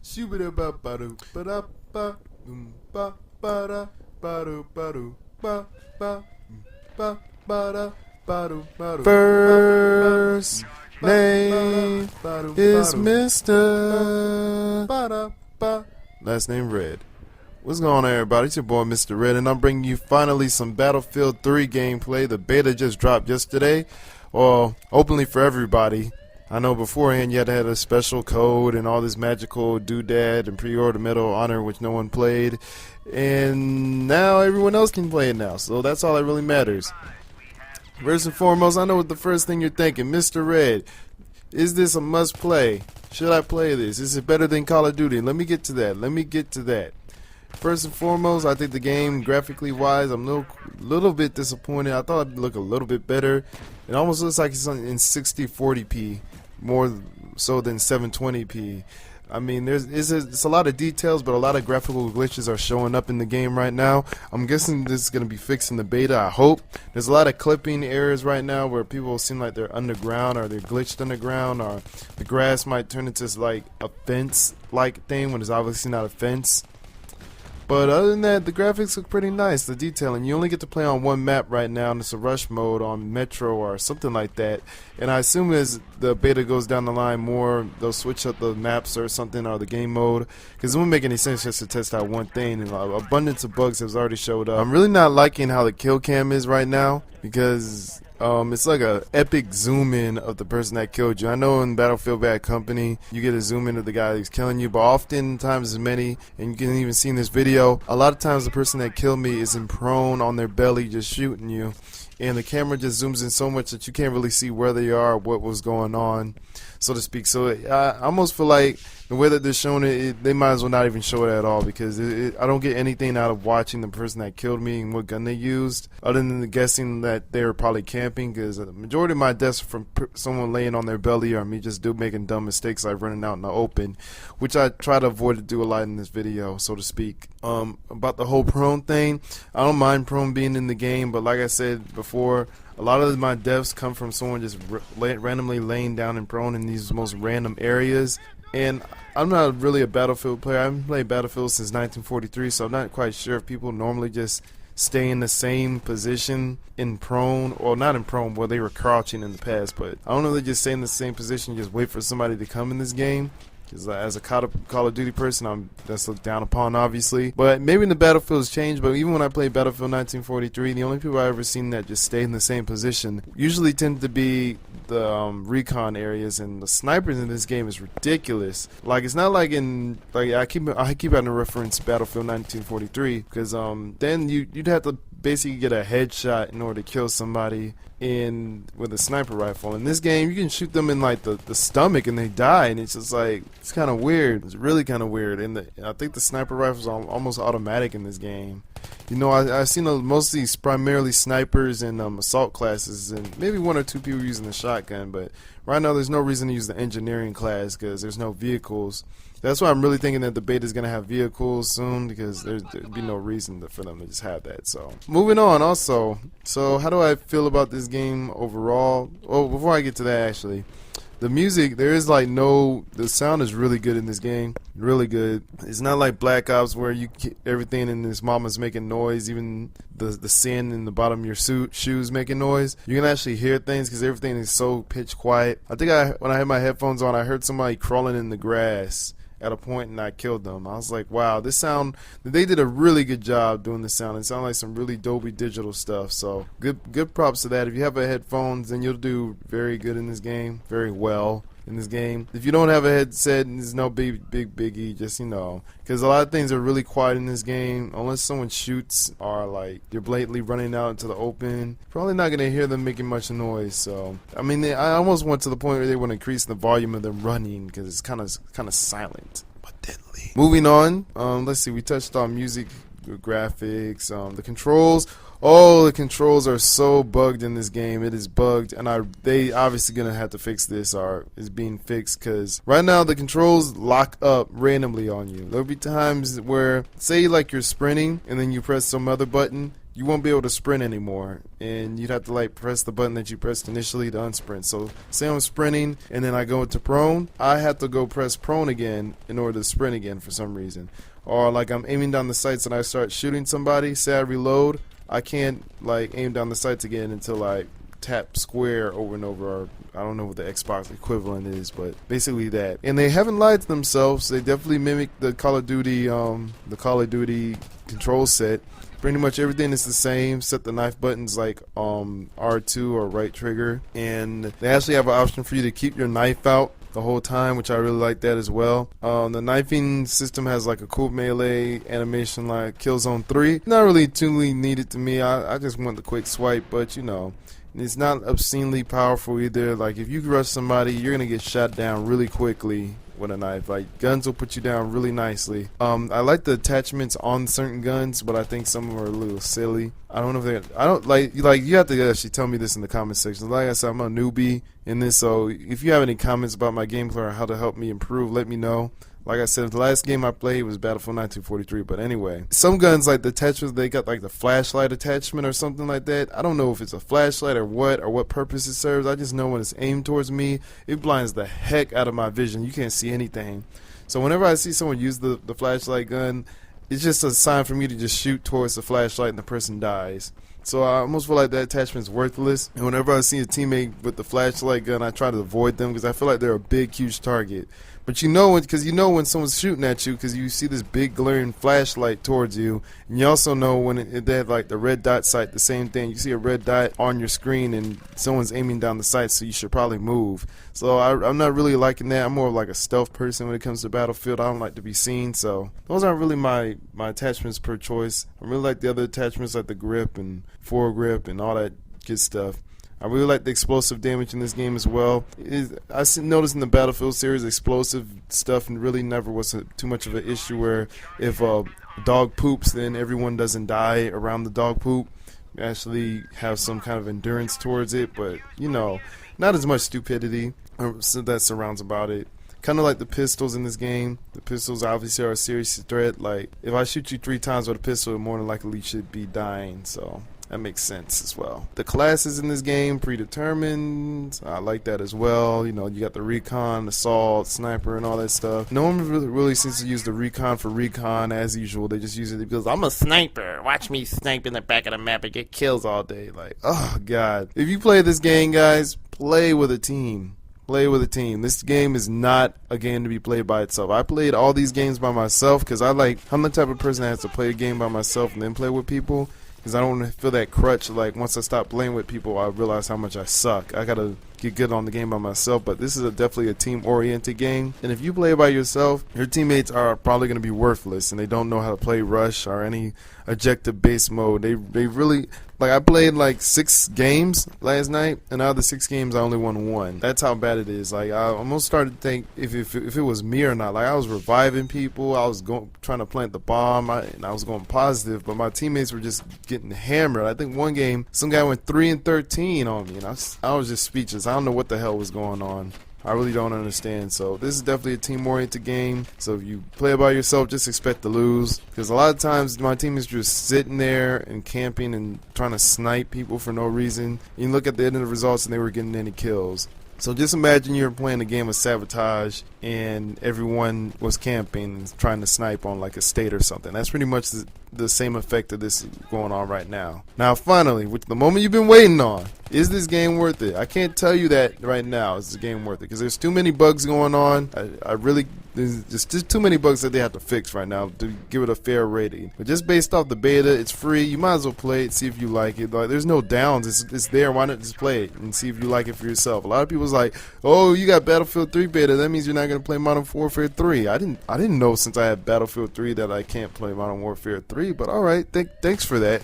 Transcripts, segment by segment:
First name is Mr. Last name Red. What's going on, everybody? It's your boy Mr. Red, and I'm bringing you finally some Battlefield 3 gameplay. The beta just dropped yesterday, well, openly for everybody. I know beforehand you had to have a special code and all this magical doodad and pre-order Medal of Honor, which no one played, and now everyone else can play it now, so that's all that really matters. First and foremost, I know what the first thing you're thinking. Mr. Red, is this a must play? Should I play this? Is it better than Call of Duty? Let me get to that. First and foremost, I think the game, graphically wise, I'm a little bit disappointed. I thought it'd look a little bit better. It almost looks like it's in 6040p, more so than 720p. I mean, it's a lot of details, but a lot of graphical glitches are showing up in the game right now. I'm guessing this is going to be fixed in the beta, I hope. There's a lot of clipping errors right now where people seem like they're underground, or they're glitched underground, or the grass might turn into like a fence-like thing when it's obviously not a fence. But other than that, the graphics look pretty nice, the detailing. You only get to play on one map right now, and it's a rush mode on Metro or something like that. And I assume as the beta goes down the line more, they'll switch up the maps or something, or the game mode. Because it won't make any sense just to test out one thing, and an abundance of bugs has already showed up. I'm really not liking how the kill cam is right now, because it's like a epic zoom in of the person that killed you. I know in Battlefield Bad Company you get a zoom in of the guy who's killing you, but oftentimes as many, and you can even see in this video, a lot of times the person that killed me is in prone on their belly just shooting you, and the camera just zooms in so much that you can't really see where they are or what was going on, so to speak. So I almost feel like the way that they're showing it, they might as well not even show it at all, because I don't get anything out of watching the person that killed me and what gun they used, other than the guessing that they were probably camping, because the majority of my deaths are from someone laying on their belly or me just making dumb mistakes like running out in the open, which I try to avoid to do a lot in this video, so to speak. About the whole prone thing, I don't mind prone being in the game, but like I said before, a lot of my deaths come from someone just randomly laying down and prone in these most random areas. And I'm not really a Battlefield player. I haven't played Battlefield since 1943, so I'm not quite sure if people normally just stay in the same position in prone, or not in prone, well, they were crouching in the past, but I don't know if they just stay in the same position, just wait for somebody to come in this game. Because as a Call of Duty person, that's looked down upon, obviously. But maybe the Battlefield's changed, but even when I played Battlefield 1943, the only people I ever seen that just stay in the same position usually tend to be the recon areas, and the snipers in this game is ridiculous. Like, it's not like in, like, I keep having to reference Battlefield 1943, because then you'd have to basically get a headshot in order to kill somebody with a sniper rifle. In this game, you can shoot them in like the stomach and they die, and it's just like, it's kind of weird. It's really kind of weird. And I think the sniper rifles are almost automatic in this game. You know, I've seen mostly primarily snipers and assault classes, and maybe one or two people using the shotgun, but right now there's no reason to use the engineering class because there's no vehicles. That's why I'm really thinking that the beta is going to have vehicles soon, because there'd be no reason for them to just have that. So, moving on also. So, how do I feel about this game overall? Oh, before I get to that, actually, the music, the sound is really good in this game. Really good. It's not like Black Ops where everything in this mama's making noise, even the sand in the bottom of your shoes making noise. You can actually hear things because everything is so pitch quiet. I think when I had my headphones on, I heard somebody crawling in the grass at a point, and I killed them. I was like, wow, this sound, they did a really good job doing the sound. It sounded like some really dopey digital stuff, so good props to that. If you have a headphones, then you'll do very good in this game, very well in this game. If you don't have a headset, there's no biggie, just, you know, because a lot of things are really quiet in this game. Unless someone shoots or like you're blatantly running out into the open, probably not gonna hear them making much noise. So I mean, I almost went to the point where they want to increase the volume of them running, because it's kind of silent but deadly. Moving on, let's see, we touched on music, graphics, the controls. Oh, the controls are so bugged in this game. It is bugged, and they obviously gonna have to fix this, or is being fixed, because right now the controls lock up randomly on you. There'll be times where, say like you're sprinting and then you press some other button you won't be able to sprint anymore, and you'd have to like press the button that you pressed initially to unsprint. So say I'm sprinting and then I go into prone, I have to go press prone again in order to sprint again for some reason. Or like I'm aiming down the sights and I start shooting somebody, say I reload, I can't like aim down the sights again until I tap square over and over, or I don't know what the Xbox equivalent is, but basically that. And they haven't lied to themselves. They definitely mimic the Call of Duty control set. Pretty much everything is the same. Set the knife buttons like R2 or right trigger, and they actually have an option for you to keep your knife out the whole time, which I really like that as well. The knifing system has like a cool melee animation like Killzone 3. Not really too needed to me. I just want the quick swipe, but you know, it's not obscenely powerful either. Like if you rush somebody, you're gonna get shot down really quickly with a knife. Like guns will put you down really nicely. I like the attachments on certain guns, but I think some of them are a little silly. I don't know if they're, I don't like you have to actually tell me this in the comment section. Like I said, I'm a newbie in this, so if you have any comments about my gameplay or how to help me improve, let me know. Like I said, the last game I played was Battlefield 1943, but anyway. Some guns, like the attachments, they got like the flashlight attachment or something like that. I don't know if it's a flashlight or what purpose it serves. I just know when it's aimed towards me, it blinds the heck out of my vision. You can't see anything. So whenever I see someone use the flashlight gun, it's just a sign for me to just shoot towards the flashlight and the person dies. So I almost feel like that attachment's worthless. And whenever I see a teammate with the flashlight gun, I try to avoid them because I feel like they're a big, huge target. But you know when someone's shooting at you because you see this big glaring flashlight towards you, and you also know when they have like the red dot sight, the same thing. You see a red dot on your screen and someone's aiming down the sight, so you should probably move. So I'm not really liking that. I'm more of like a stealth person when it comes to Battlefield. I don't like to be seen, so those aren't really my attachments per choice. I really like the other attachments like the grip and foregrip and all that good stuff. I really like the explosive damage in this game as well. I noticed in the Battlefield series, explosive stuff really never was too much of an issue where if a dog poops, then everyone doesn't die around the dog poop. You actually have some kind of endurance towards it, but, you know, not as much stupidity that surrounds about it. Kind of like the pistols in this game. The pistols obviously are a serious threat. Like, if I shoot you 3 times with a pistol, more than likely you should be dying, so that makes sense as well. The classes in this game, predetermined. I like that as well. You know, you got the recon, assault, sniper, and all that stuff. No one really seems to use the recon for recon as usual. They just use it because I'm a sniper. Watch me snipe in the back of the map and get kills all day. Like, oh, God. If you play this game, guys, play with a team. Play with a team. This game is not a game to be played by itself. I played all these games by myself because I'm the type of person that has to play a game by myself and then play with people. Because I don't want to feel that crutch, like once I stop playing with people, I realize how much I suck. I gotta get good on the game by myself, but this is definitely a team-oriented game. And if you play by yourself, your teammates are probably going to be worthless, and they don't know how to play rush or any objective-based mode. They really, like I played like 6 games last night, and out of the 6 games, I only won 1. That's how bad it is. Like I almost started to think if it was me or not. Like I was reviving people, I was trying to plant the bomb, and I was going positive, but my teammates were just getting hammered. I think one game, some guy went 3-13 on me, and I was just speechless. I don't know what the hell was going on. I really don't understand. So this is definitely a team-oriented game. So if you play it by yourself, just expect to lose. Because a lot of times my team is just sitting there and camping and trying to snipe people for no reason. You look at the end of the results and they were getting any kills. So just imagine you're playing a game of Sabotage and everyone was camping and trying to snipe on like a state or something. That's pretty much the same effect of this going on right now. Now finally, with the moment you've been waiting on, is this game worth it? I can't tell you that right now. Is the game worth it? Because there's too many bugs going on. There's just too many bugs that they have to fix right now to give it a fair rating. But just based off the beta, it's free. You might as well play it, see if you like it. Like, there's no downs. It's there. Why not just play it and see if you like it for yourself? A lot of people's like, oh, you got Battlefield 3 beta. That means you're not going to play Modern Warfare 3. I didn't know since I had Battlefield 3 that I can't play Modern Warfare 3. But all right, thanks for that.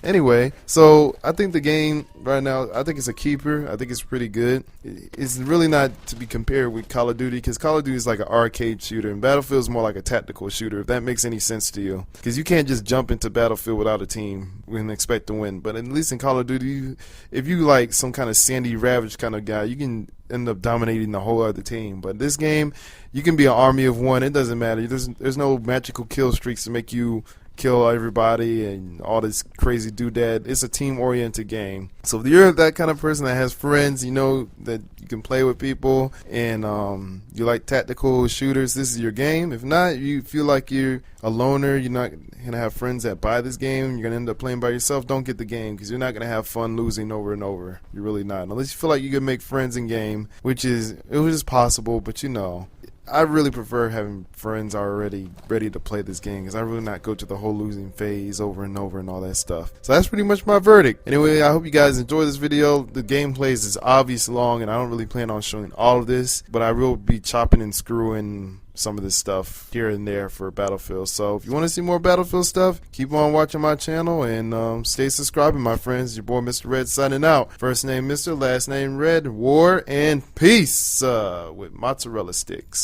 Anyway, so I think the game right now, I think it's a keeper. I think it's pretty good. It's really not to be compared with Call of Duty because Call of Duty is like an arcade shooter and Battlefield is more like a tactical shooter, if that makes any sense to you. Because you can't just jump into Battlefield without a team and expect to win. But at least in Call of Duty, if you like some kind of Sandy Ravage kind of guy, you can end up dominating the whole other team. But this game, you can be an army of one. It doesn't matter. There's no magical kill streaks to make you kill everybody and all this crazy doodad. It's a team-oriented game. So if you're that kind of person that has friends, you know that you can play with people, and you like tactical shooters, this is your game. If not, you feel like you're a loner, you're not gonna have friends that buy this game, you're gonna end up playing by yourself, don't get the game, because you're not gonna have fun losing over and over. You're really not, unless you feel like you can make friends in game, which is possible, but you know, I really prefer having friends already ready to play this game, because I really not go to the whole losing phase over and over and all that stuff. So that's pretty much my verdict. Anyway, I hope you guys enjoy this video. The gameplay is obviously long, and I don't really plan on showing all of this, but I will be chopping and screwing some of this stuff here and there for Battlefield. So if you want to see more Battlefield stuff, keep on watching my channel, and stay subscribing, my friends. Your boy Mr. Red signing out. First name Mr., last name Red. War and peace with mozzarella sticks.